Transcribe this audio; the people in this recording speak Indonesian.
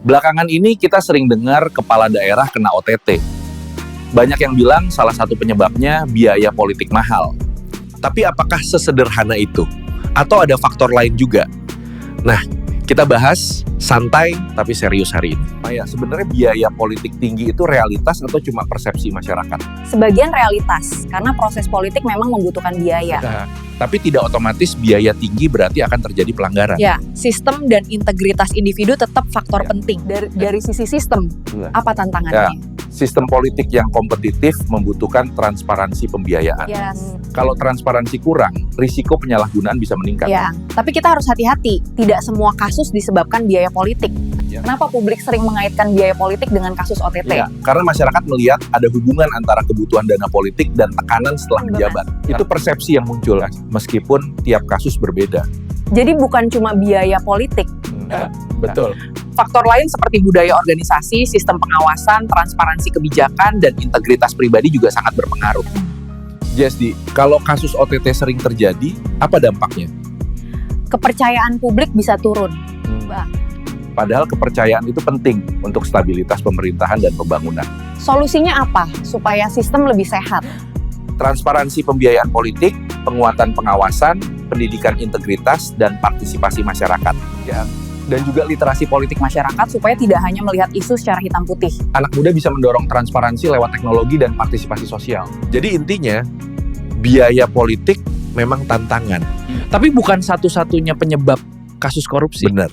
Belakangan ini kita sering dengar kepala daerah kena OTT. Banyak yang bilang salah satu penyebabnya biaya politik mahal. Tapi apakah sesederhana itu? Atau ada faktor lain juga? Nah, kita bahas santai tapi serius hari ini. Sebenarnya biaya politik tinggi itu realitas atau cuma persepsi masyarakat? Sebagian realitas, karena proses politik memang membutuhkan biaya. Tapi tidak otomatis biaya tinggi berarti akan terjadi pelanggaran. Ya, sistem dan integritas individu tetap faktor penting. Dari sisi sistem, apa tantangannya? Sistem politik yang kompetitif membutuhkan transparansi pembiayaan. Yes. Kalau transparansi kurang, risiko penyalahgunaan bisa meningkat. Ya, tapi kita harus hati-hati. Tidak semua kasus disebabkan biaya politik. Ya. Kenapa publik sering mengaitkan biaya politik dengan kasus OTT? Ya, karena masyarakat melihat ada hubungan antara kebutuhan dana politik dan tekanan setelah menjabat. Itu persepsi yang muncul, meskipun tiap kasus berbeda. Jadi bukan cuma biaya politik. Betul. Faktor lain seperti budaya organisasi, sistem pengawasan, transparansi kebijakan, dan integritas pribadi juga sangat berpengaruh. Jadi, kalau kasus OTT sering terjadi, apa dampaknya? Kepercayaan publik bisa turun. Padahal kepercayaan itu penting untuk stabilitas pemerintahan dan pembangunan. Solusinya apa supaya sistem lebih sehat? Transparansi pembiayaan politik, penguatan pengawasan, pendidikan integritas, dan partisipasi masyarakat. Ya. Dan juga literasi politik masyarakat supaya tidak hanya melihat isu secara hitam putih. Anak muda bisa mendorong transparansi lewat teknologi dan partisipasi sosial. Jadi intinya, biaya politik memang tantangan. Tapi bukan satu-satunya penyebab kasus korupsi. Benar.